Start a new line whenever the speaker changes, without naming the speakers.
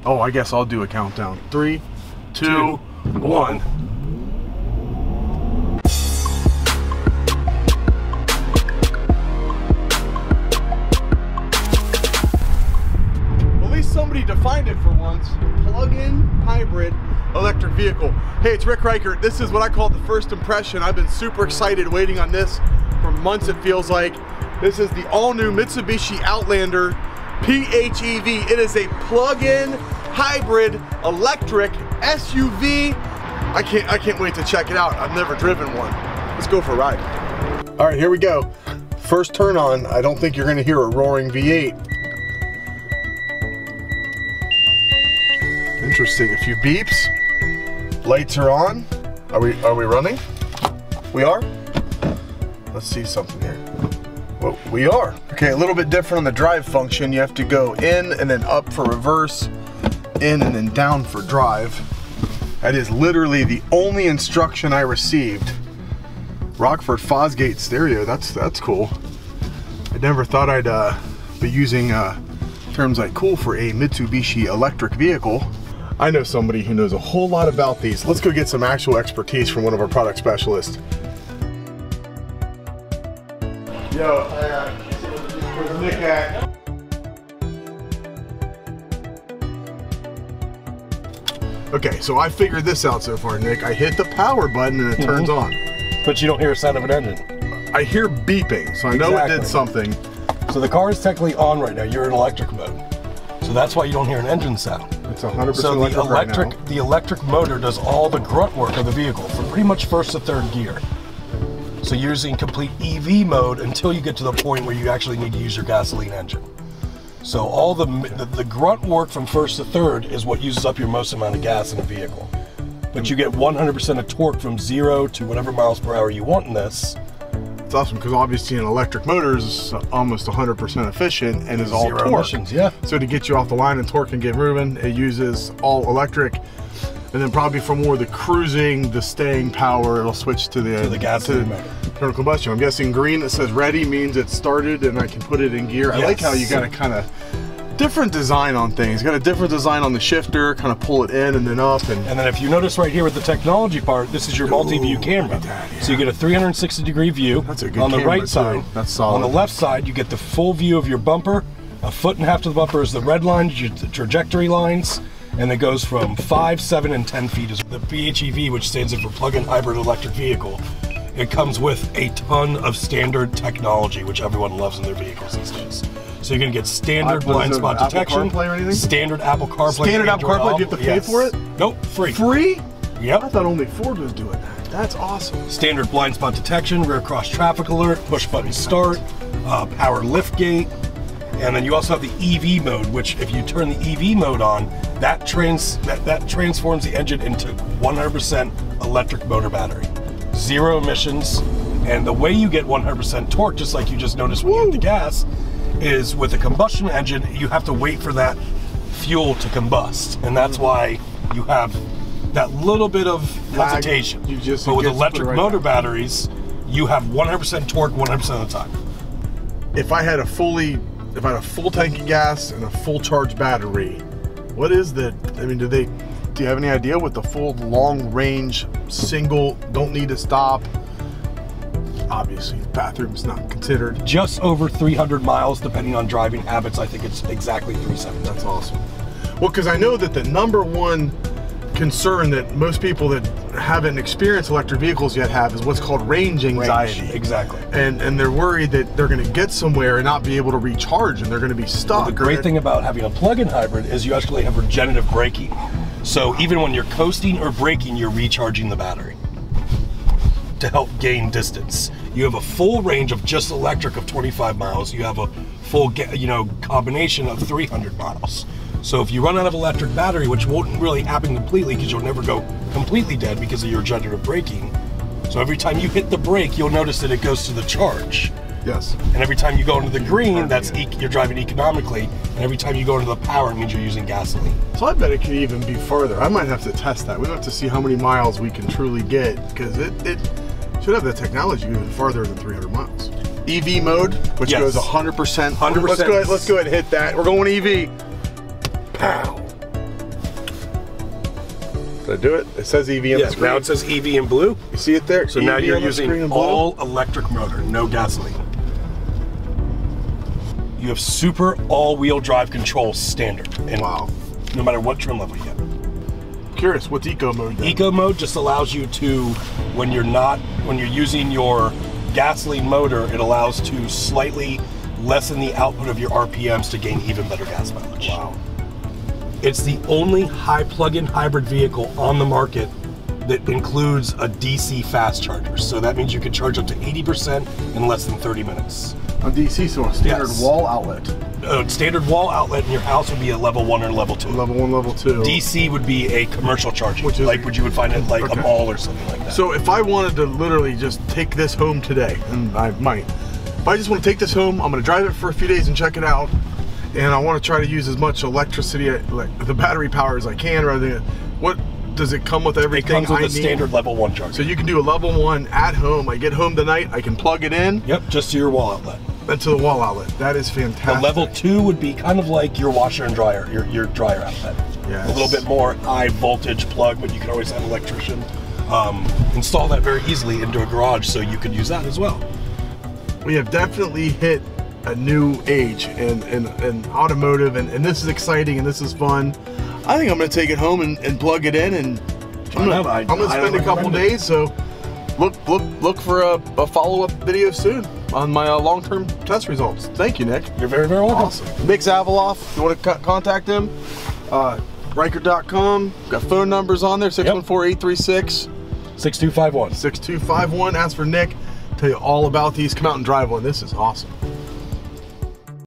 Oh, I guess I'll do a countdown. 3, 2, 1. At least somebody defined it for once. Plug-in hybrid electric vehicle. Hey, it's Rick Ricart. This is what I call the first impression. I've been super excited waiting on this for months, it feels like. This is the all-new Mitsubishi Outlander PHEV. It is a plug-in hybrid electric SUV. I can't wait to check it out. I've never driven one. Let's go for a ride. All right, here we go. First turn on. I don't think you're gonna hear a roaring V8. Interesting, a few beeps. Lights are on. Are we running? We are? Let's see something here. Well, we are. Okay, a little bit different on the drive function. You have to go in and then up for reverse, in and then down for drive. That is literally the only instruction I received. Rockford Fosgate stereo, that's cool. I never thought I'd be using terms like cool for a Mitsubishi electric vehicle. I know somebody who knows a whole lot about these. Let's go get some actual expertise from one of our product specialists. Yo, where's Nick at? Okay, so I figured this out so far, Nick. I hit the power button and it turns on.
But you don't hear a sound of an engine.
I hear beeping, so I know it did something.
So the car is technically on right now. You're in electric mode. So that's why you don't hear an engine sound.
It's 100%
so the electric motor does all the grunt work of the vehicle from pretty much first to third gear. So you're using complete EV mode until you get to the point where you actually need to use your gasoline engine. So all the grunt work from first to third is what uses up your most amount of gas in a vehicle. But you get 100% of torque from 0 to whatever miles per hour you want in this.
It's awesome because obviously an electric motor is almost 100% efficient and is all
Zero
torque.
emissions, yeah.
So to get you off the line and torque and get moving, it uses all electric. And then probably for more of the cruising, the staying power, it'll switch to the
gasoline motor.
Internal combustion. I'm guessing green that says ready means it's started and I can put it in gear. Yes. I like how you got a kind of different design on things. Got a different design on the shifter, kind of pull it in and then up. And
then if you notice right here with the technology part, this is your multi-view camera. So you get a 360-degree view.
That's a good
on the
camera
right side.
That's solid.
On the left side, you get the full view of your bumper. A foot and a half to the bumper is the red line, your trajectory lines. And it goes from 5, 7, and 10 feet. Is the PHEV, which stands for plug-in hybrid electric vehicle. It comes with a ton of standard technology, which everyone loves in their vehicles these days. So you're gonna get standard blind spot detection, standard Apple CarPlay.
Standard Apple CarPlay, do you have to pay for it?
Nope, free.
Free?
Yep.
I thought only Ford was doing that. That's awesome.
Standard blind spot detection, rear cross traffic alert, push button start, power lift gate. And then you also have the EV mode, which if you turn the EV mode on, that transforms the engine into 100% electric motor battery. 0 emissions, and the way you get 100% torque, just like you just noticed when you hit the gas, is with a combustion engine, you have to wait for that fuel to combust. And that's why you have that little bit of hesitation. But with electric motor batteries, you have 100% torque 100% of the time.
If I had a full tank of gas and a full charge battery, what is the, I mean, do you have any idea what the full long range single, don't need to stop, obviously the bathroom's not considered,
just over 300 miles depending on driving habits? I think it's exactly 370.
That's awesome. Well, because I know that the #1 concern that most people that haven't experienced electric vehicles yet have is what's called range anxiety.
Exactly.
And they're worried that they're going to get somewhere and not be able to recharge and they're going to be stuck.
Well, the great thing about having a plug-in hybrid is you actually have regenerative braking. So even when you're coasting or braking, you're recharging the battery to help gain distance. You have a full range of just electric of 25 miles. You have a full, combination of 300 miles. So if you run out of electric battery, which won't really happen completely because you'll never go completely dead because of your regenerative braking. So every time you hit the brake, you'll notice that it goes to the charge.
Yes.
And every time you go into the green, that's you're driving economically. And every time you go into the power, it means you're using gasoline.
So I bet it could even be further. I might have to test that. We'll have to see how many miles we can truly get, because it should have the technology even farther than 300 miles. EV mode, which goes 100%.
100%.
Let's go ahead and hit that. We're going EV. Pow. Did I do it? It says EV on the screen.
Now it says EV in blue.
You see it there?
So
EV
now you're
on the screen
using
in blue.
all electric motor, no gasoline. You have super all-wheel drive control standard. And
Wow.
no matter what trim level you get.
Curious, what's eco mode then?
Eco mode just allows you to, when you're using your gasoline motor, it allows to slightly lessen the output of your RPMs to gain even better gas mileage.
Wow.
It's the only high plug-in hybrid vehicle on the market that includes a DC fast charger. So that means you can charge up to 80% in less than 30 minutes.
On DC, so a standard
Yes.
wall outlet.
A standard wall outlet in your house would be a level 1 or level 2.
Level 1, level 2.
DC would be a commercial charging,
Which is-
like what you would find at like
Okay.
a mall or something like that.
So if I wanted to literally just take this home today, and I might, if I just want to take this home, I'm going to drive it for a few days and check it out, and I want to try to use as much electricity, like the battery power as I can, rather than, what, does it come with
it
everything
comes with
I
a standard level 1 charger.
So you can do a level 1 at home. I get home tonight, I can plug it in
Yep, just to your wall outlet.
into the wall outlet. That is fantastic.
The level 2 would be kind of like your washer and dryer, your dryer outlet.
Yes.
A little bit more high voltage plug, but you can always have an electrician install that very easily into a garage, so you could use that as well.
We have definitely hit a new age in automotive, and this is exciting and this is fun. I think I'm going to take it home and plug it in, and I'm going to spend a couple days. So look for a follow-up video soon on my long-term test results. Thank you, Nick.
You're very, very welcome.
Awesome. Nick Zavaloff, if you want to contact him, Ricart.com. Got phone numbers on there, 614-836.
6251.
6251. Ask for Nick. Tell you all about these. Come out and drive one. This is awesome.